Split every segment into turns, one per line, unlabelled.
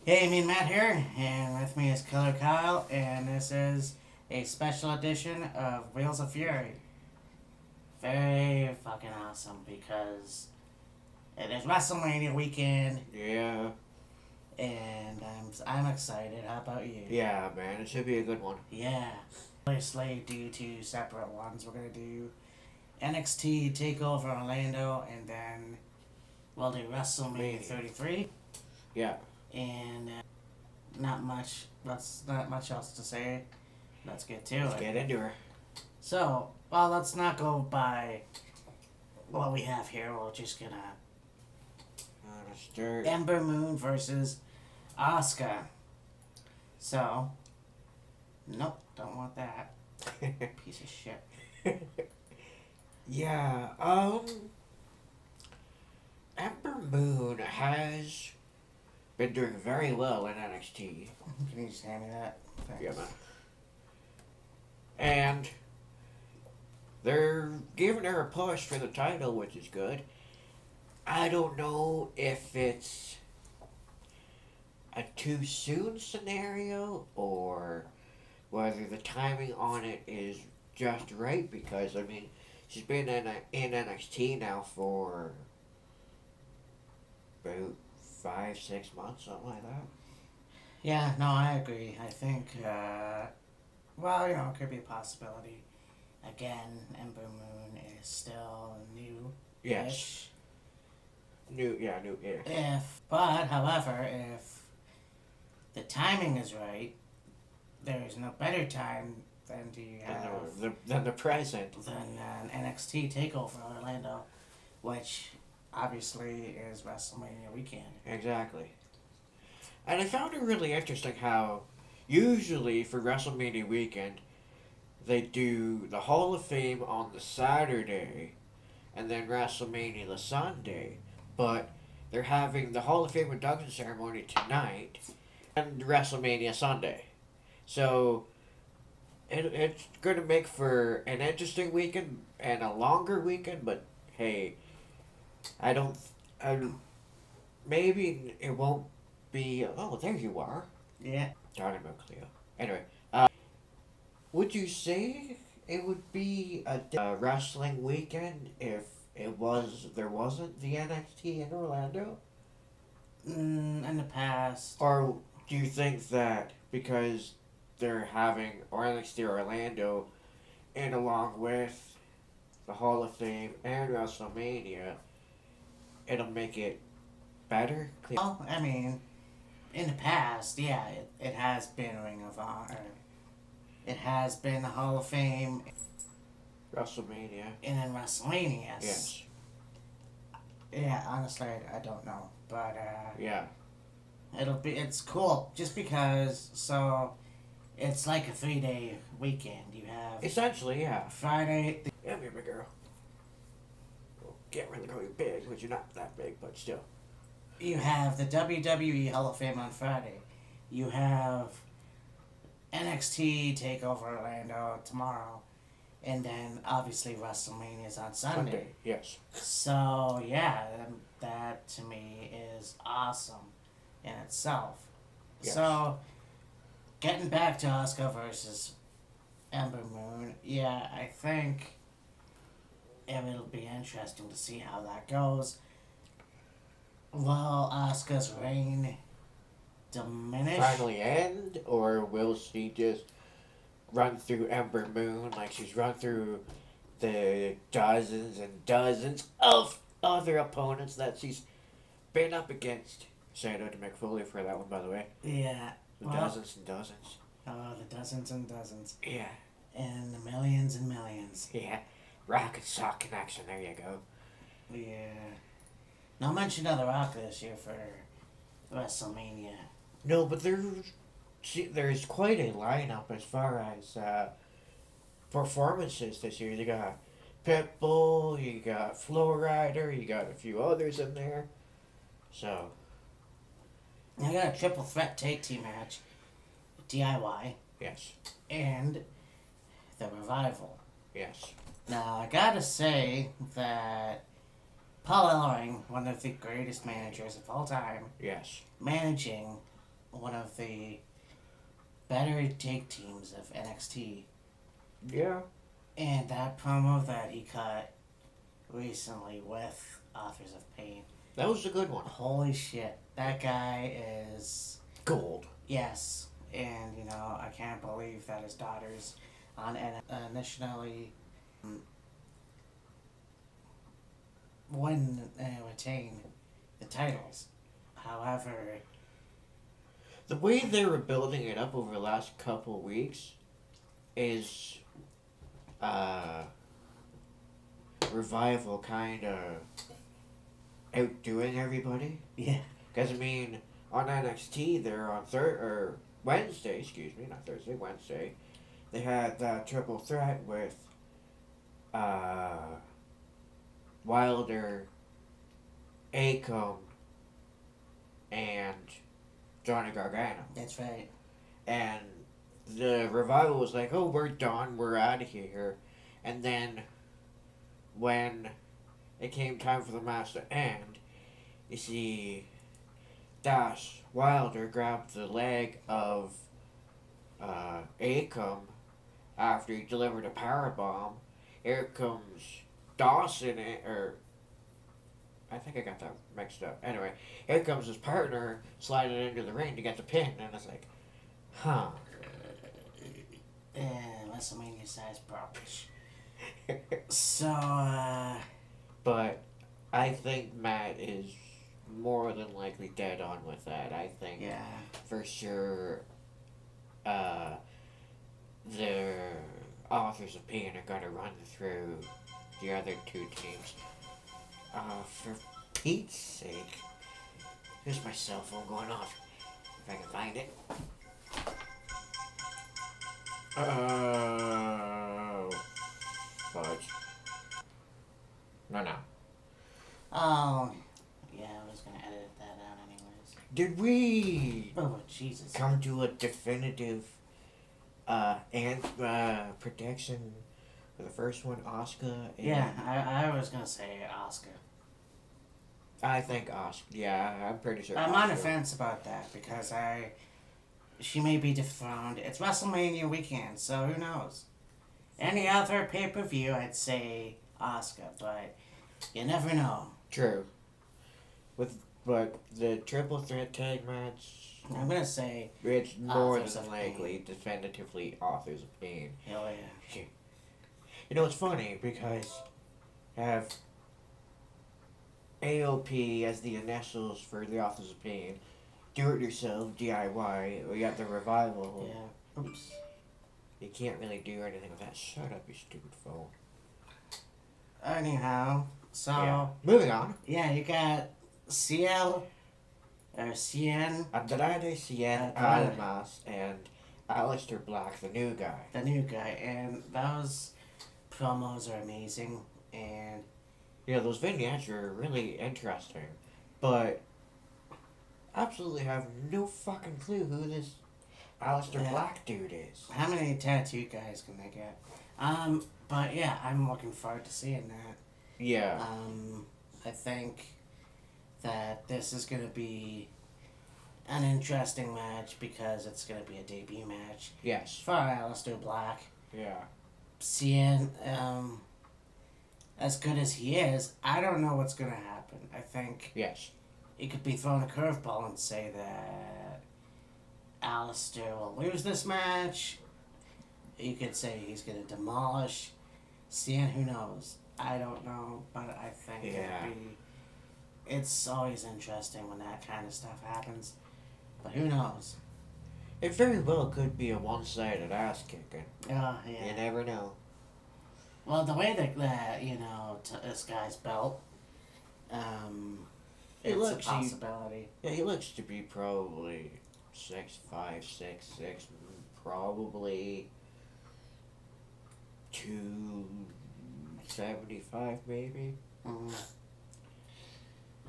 Hey, me and Matt here, and with me is Killer Kyle, and this is a special edition of Wheels of Fury. Very fucking awesome because it is WrestleMania weekend,
Yeah.
and I'm excited. How about you?
Yeah, man. It should be a good one.
Yeah. Obviously, do two separate ones. We're gonna do NXT Takeover Orlando, and then we'll do WrestleMania 33.
Yeah.
And not much. That's not much else to say. Let's get to
Let's
it.
get into her.
So, well, let's not go by what we have here. We're just gonna
Start.
Ember Moon versus Asuka. So, nope, don't want that. Piece of shit.
Yeah. Ember Moon has been doing very well in NXT.
Can you just hand me that? Thanks.
Yeah, man. And they're giving her a push for the title, which is good. I don't know if it's a too soon scenario or whether the timing on it is just right, because I mean she's been in NXT now for about 5-6 months, something like that.
Yeah, no, I agree. I think, well, you know, it could be a possibility. Again, Ember Moon is still new.
Yes. New.
However, if the timing is right, there is no better time than to have
Than the present.
than an NXT Takeover Orlando, which obviously is WrestleMania weekend.
Exactly. And I found it really interesting how usually for WrestleMania weekend they do the Hall of Fame on the Saturday and then WrestleMania the Sunday, but they're having the Hall of Fame induction ceremony tonight and WrestleMania Sunday. So it's going to make for an interesting weekend and a longer weekend, but hey, I don't. Maybe it won't be. Oh, there you are.
Yeah.
Talking about Cleo. Anyway, would you say it would be a wrestling weekend if there wasn't the NXT in Orlando?
In the past.
Or do you think that because they're having NXT Orlando and along with the Hall of Fame and WrestleMania, it'll make it better?
Well, I mean, in the past, yeah, it has been Ring of Honor. It has been the Hall of Fame.
WrestleMania.
And then WrestleMania.
Yes.
Yeah, honestly, I don't know. But,
yeah.
It's cool just because, so, it's like a 3-day weekend. You have.
Essentially, yeah.
Friday.
Yeah, me, my girl. Can't really call you big, but you're not that big, but still.
You have the WWE Hall of Fame on Friday. You have NXT TakeOver Orlando tomorrow. And then, obviously, WrestleMania is on Sunday.
Yes.
So, yeah, that to me is awesome in itself.
Yes.
So, getting back to Asuka versus Ember Moon, yeah, I think it'll be interesting to see how that goes. Will Asuka's reign diminish?
Finally end, or will she just run through Ember Moon like she's run through the dozens and dozens of other opponents that she's been up against? Shout out to McFoley for that one, by the way.
Yeah.
Dozens and dozens.
Oh, the dozens and dozens.
Yeah.
And the millions and millions.
Yeah. Rock and Sock connection, there you go.
Yeah. Not mention The Rock this year for WrestleMania.
No, but there's quite a lineup as far as performances this year. You got Pitbull, you got Flow Rider, you got a few others in there. So.
I got a triple threat tag team match. DIY.
Yes.
And the Revival.
Yes.
Now, I gotta say that Paul Ellering, one of the greatest managers of all time,
Yes.
managing one of the better take teams of NXT.
Yeah.
And that promo that he cut recently with Authors of Pain.
That was a good one.
Holy shit. That guy is...
Gold.
Yes. And, you know, I can't believe that his daughters initially win and retain the titles. However...
The way they were building it up over the last couple weeks is... Revival kind of outdoing everybody.
Yeah.
Because, I mean, on NXT, they're on Wednesday, excuse me, not Thursday, Wednesday, they had that triple threat with Wilder, Akam, and Johnny Gargano.
That's right.
And the Revival was like, oh, we're done, we're out of here. And then when it came time for the match to end, you see Dash Wilder grabbed the leg of Akam after he delivered a powerbomb. Here comes Dawson, or I think I got that mixed up. Anyway, here comes his partner sliding into the ring to get the pin, and it's like, huh.
WrestleMania size properties. So,
But I think Matt is more than likely dead on with that. I think
yeah.
for sure the Authors of Pain are going to run through the other two teams. For Pete's sake, here's my cell phone going off, if I can find it. Fudge. No.
Oh, yeah, I was going to edit that out anyways.
Did we
Oh, Jesus.
come to a definitive prediction for the first one, Asuka?
Yeah, I was going to say Asuka.
I think Asuka. Yeah, I'm pretty sure.
I'm on the fence about that because she may be dethroned. It's WrestleMania weekend, so who knows? Any other pay-per-view, I'd say Asuka, but you never know.
True. But the triple threat tag match,
I'm gonna say
it's more
Authors
than
of
likely definitively Authors of Pain.
hell yeah.
You know, it's funny because I have AOP as the initials for the Authors of Pain. Do it yourself, DIY. We got the Revival.
Yeah. Oops.
You can't really do anything with that. Shut up, you stupid phone.
Anyhow, so
Yeah. Moving on.
yeah, you got CL or CN,
Andrade, CEIN,
Andrade.
ALMAS, and Aleister Black, the new guy.
the new guy, and those promos are amazing, and
Yeah, those vignettes are really interesting, but absolutely have no fucking clue who this Aleister
Yeah.
Black dude is.
how many tattoo guys can they get? But yeah, I'm looking forward to seeing that.
Yeah.
I think that this is going to be an interesting match because it's going to be a debut match
Yes.
for Aleister Black.
Yeah.
Seeing, as good as he is, I don't know what's going to happen. I think
Yes.
he could be throwing a curveball and say that Aleister will lose this match. You could say he's going to demolish Cien, who knows? I don't know, but I think
Yeah.
it's always interesting when that kind of stuff happens. But who knows?
It very well could be a one-sided ass kicking.
Oh,
You
yeah.
never know.
Well, the way that you know, this guy's belt,
It
it's
looks-
a possibility.
Yeah, he looks to be probably 6'5", 6'6", probably 275 maybe.
Mhm.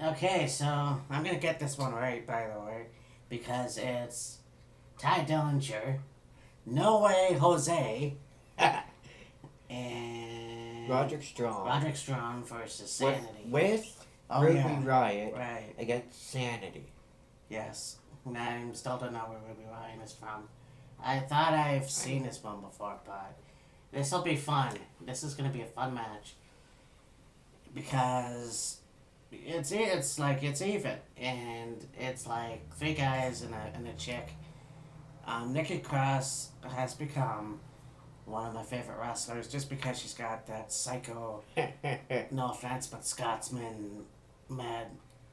Okay, so I'm gonna get this one right, by the way, because it's Ty Dillinger, No Way Jose, and
Roderick Strong.
Roderick Strong versus Sanity.
With
Oh,
Ruby
yeah.
Riot
Right.
against Sanity.
Yes. I still don't know where Ruby Ryan is from. I thought I've seen this one before, but this will be fun. This is gonna be a fun match because it's even, and it's like 3 guys and a chick. Nikki Cross has become one of my favorite wrestlers just because she's got that psycho, no offense, but Scotsman mad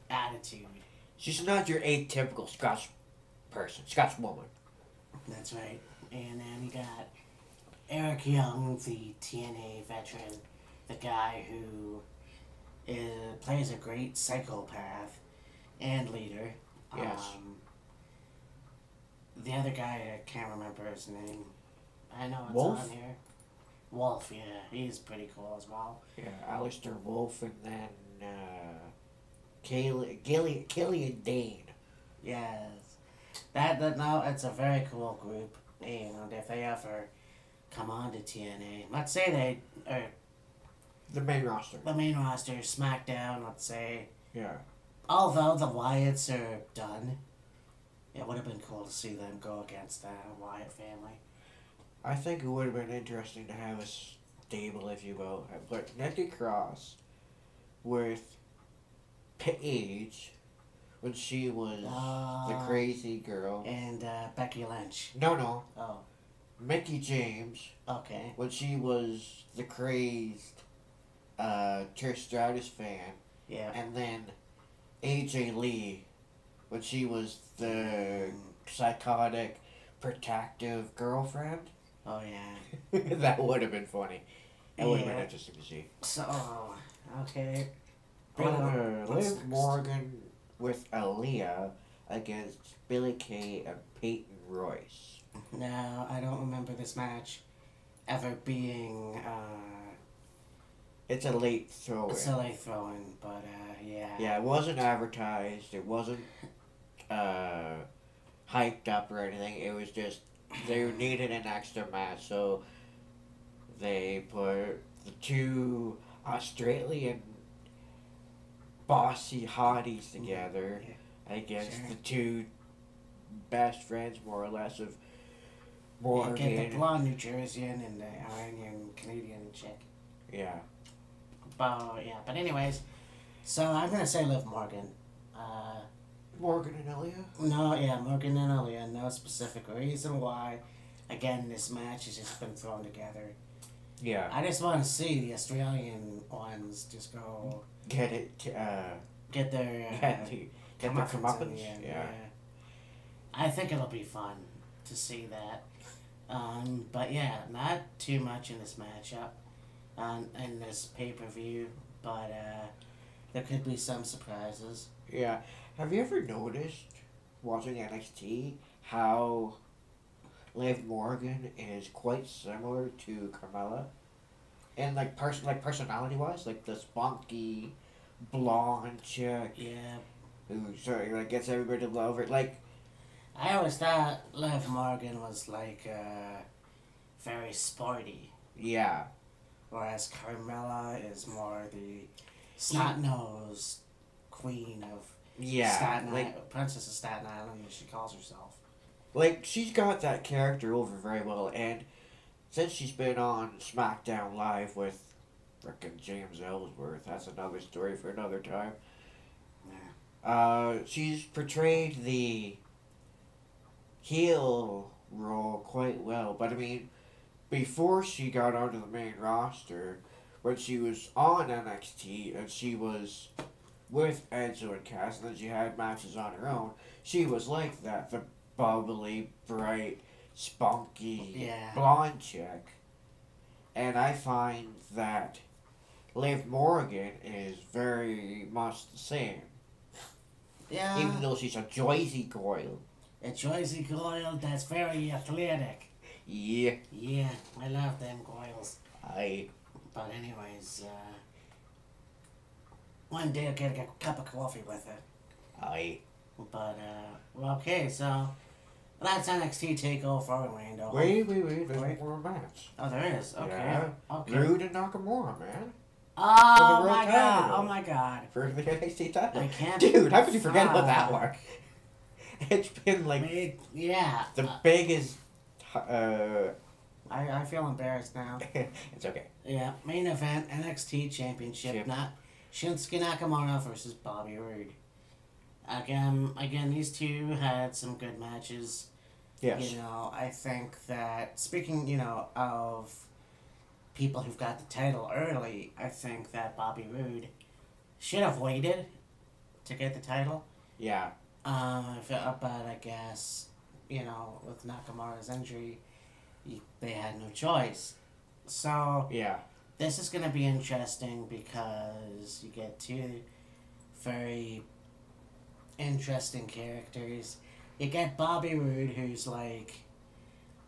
attitude.
She's not your atypical Scots person, Scots woman.
That's right. And then you got Eric Young, the TNA veteran, the guy who plays a great psychopath and leader.
Yes.
The other guy, I can't remember his name. I know it's
Wolf?
on here. Wolf, yeah. He's pretty cool as well.
Yeah, Alistair Wolf and then Killian Dane.
Yes. No, it's a very cool group. And if they ever come on to TNA, let's say they are
The main roster.
the main roster, SmackDown, let's say.
Yeah.
Although the Wyatts are done, it would have been cool to see them go against the Wyatt family.
I think it would have been interesting to have a stable, if you will, but Nikki Cross with Paige when she was the crazy girl.
And Becky Lynch.
No.
Oh,
Mickey James
okay.
when she was the crazed Trish Stratus fan.
Yeah.
And then AJ Lee when she was the psychotic, protective girlfriend.
Oh, yeah.
That would have been funny. That would have been
Yeah.
interesting to see.
So, okay.
Liv Morgan with ALYAH against Billie Kay and Peyton Royce.
Now, I don't remember this match ever being
It's a late throw-in.
silly throwing, but yeah.
Yeah, it wasn't advertised. It wasn't hyped up or anything. It was just they needed an extra match, so they put the 2 Australian bossy hotties together against the 2 best friends, more or less, of Morgan.
Get the blonde New Jerseyan and the Iranian Canadian chick.
Yeah.
But anyways, so I'm gonna say Liv Morgan.
Morgan and ALYAH?
No, yeah, Morgan and ALYAH. No specific reason why. Again, this match has just been thrown together.
Yeah.
I just want to see the Australian ones just go
Get it.
get their
comeuppance.
in the end,
Yeah.
I think it'll be fun to see that. But yeah, not too much in this matchup, in this pay-per-view, but there could be some surprises.
Yeah. Have you ever noticed, watching NXT, how Liv Morgan is quite similar to Carmella? And personality-wise, like the spunky, blonde chick
Yeah.
who sort of like gets everybody to love her. Like,
I always thought Liv Morgan was like very sporty,
yeah.
whereas Carmella is more the snot-nosed queen of
Yeah. Like,
Princess of Staten Island, as she calls herself.
Like, she's got that character over very well, and since she's been on SmackDown Live with frickin' James Ellsworth, that's another story for another time.
Yeah.
She's portrayed the heel role quite well, but I mean, before she got onto the main roster, when she was on NXT and she was with Enzo and Cass, and then she had matches on her own, she was like that, the bubbly, bright, spunky, blonde chick. And I find that Liv Morgan is very much the same.
Yeah.
Even though she's a Joycey Coyle.
A Joycey Coyle that's very athletic.
Yeah.
Yeah, I love them coils.
I.
But anyways, one day I'll get a cup of coffee with it.
I.
But, well, okay, so that's NXT TakeOver Orlando.
Wait, there's more match.
Oh, there is? Okay.
Yeah.
Okay.
RUDE and Nakamura, man.
Oh,
world
my
title.
God. Oh, my God.
For the NXT title.
I can't.
Dude, how could you forget about that
Ah.
one? It's been like
yeah.
the biggest.
I feel embarrassed now.
It's okay.
Yeah, main event NXT Championship. Not Shinsuke Nakamura versus Bobby Roode. Again, these two had some good matches.
Yes.
You know, I think that speaking, of people who've got the title early, I think that Bobby Roode should have waited to get the title.
Yeah.
But I guess, with Nakamura's injury, they had no choice. So
Yeah.
this is going to be interesting because you get two very interesting characters. You get Bobby Roode, who's like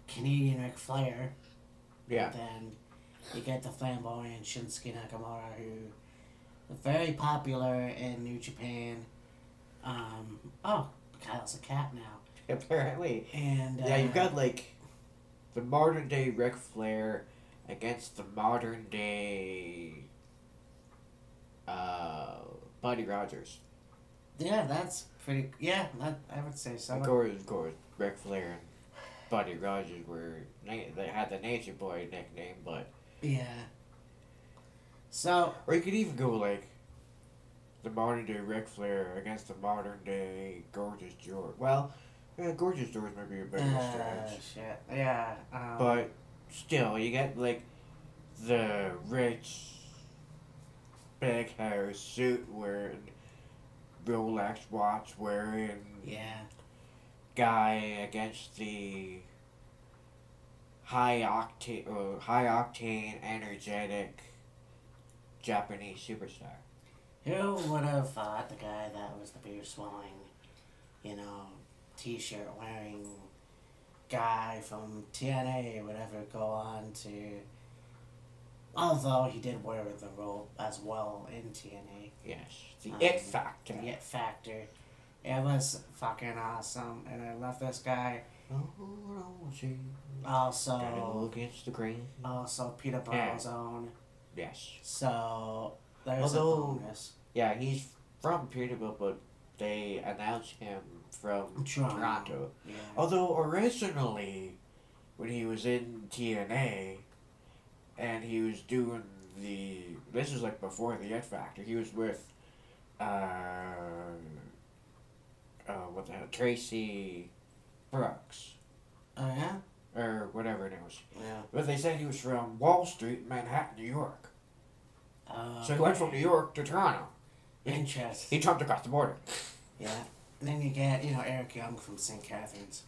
Canadian Ric Flair.
Yeah.
And then you get the flamboyant Shinsuke Nakamura, who is very popular in New Japan. Kyle's a cat now.
Apparently.
And
yeah, you've got like the modern day Ric Flair against the modern day Buddy Rogers.
Yeah, that's pretty. Yeah, I would say so.
Of course, Ric Flair and Buddy Rogers they had the Nature Boy nickname, but
yeah. So,
or you could even go like the modern day Ric Flair against the modern day Gorgeous George. Well, Gorgeous George might be a better stretch.
Shit. Yeah.
But still, you get like the rich, big hair, suit wearing, Rolex watch wearing.
Yeah.
Guy against the high octane, energetic Japanese superstar.
Who would have thought the guy that was the beer swallowing, t-shirt wearing guy from TNA would ever go on to, although he did wear the role as well in TNA.
Yes, the It Factor.
The It Factor. It was fucking awesome, and I love this guy. Also,
gotta go against the grain.
Also, Peterborough's own.
Yes.
So there's a bonus.
Yeah, he's from Peterborough, but they announced him from Toronto.
Yeah.
Although originally, when he was in TNA, and he was doing this is like before the It Factor. He was with, what the hell, Tracy Brooks.
Oh yeah.
Or whatever it was.
Yeah.
But they said he was from Wall Street, Manhattan, New York. So he went from New York to Toronto.
Interesting.
He jumped across the border.
Yeah. And then you get, Eric Young from St. Catharines.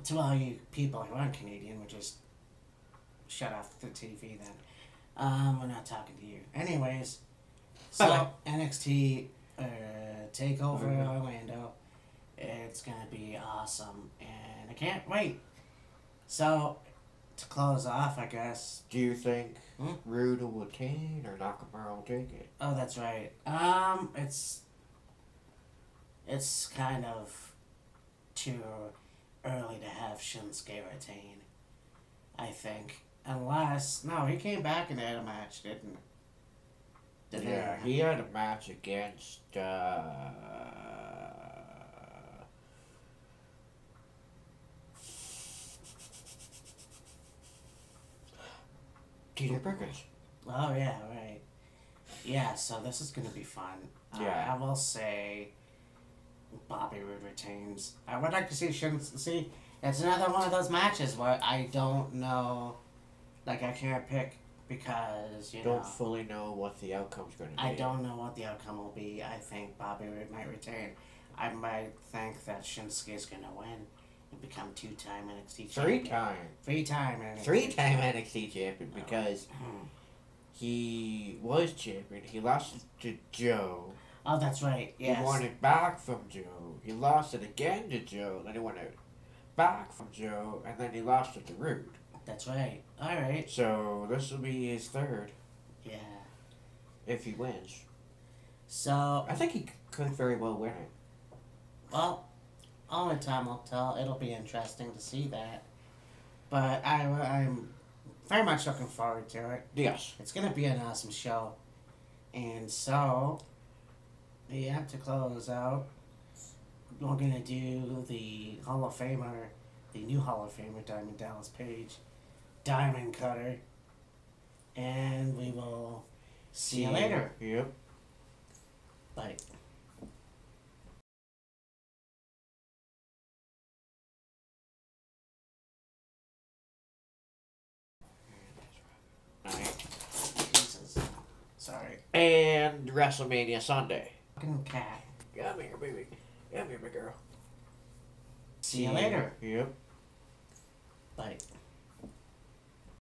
To all you people who aren't Canadian, would just shut off the TV then. We're not talking to you. Anyways, so
Bye-bye.
NXT TakeOver Orlando. It's gonna be awesome, and I can't wait. So, to close off, I guess.
Do you think RUDE will retain or Nakamura will take it?
Oh, that's right. It's kind of too early to have Shinsuke retain, I think. Unless, no, he came back and had a match, didn't he?
Yeah, he had a match against, TJ Perkins.
Oh, yeah, right. Yeah, so this is going to be fun.
Yeah.
I will say Bobby Roode retains. I would like to see see, it's another one of those matches where I don't know, like I can't pick because,
don't fully know what the outcome's going to be.
I don't know what the outcome will be. I think Bobby Roode might retain. I might think that Shinsuke's going to win and become two-time NXT champion. Three-time NXT
Three-time NXT champion because he was champion. He lost to Joe.
Oh, that's right. Yes.
He won it back from Joe. He lost it again to Joe. Then he won it back from Joe, and then he lost it to Rude.
That's right. All right.
So this will be his third.
Yeah.
If he wins.
So
I think he could very well win it.
Well, only time will tell. It'll be interesting to see that. But I'm very much looking forward to it.
Yes.
It's going to be an awesome show. And so, yeah, to close out, we're gonna do the Hall of Famer, the new Hall of Famer, Diamond Dallas Page, Diamond Cutter, and we will see you later.
Yep.
Bye. Jesus. Sorry.
And WrestleMania Sunday.
Fucking cat.
Come here, baby. Come here, my girl.
See you later.
Yep.
Bye.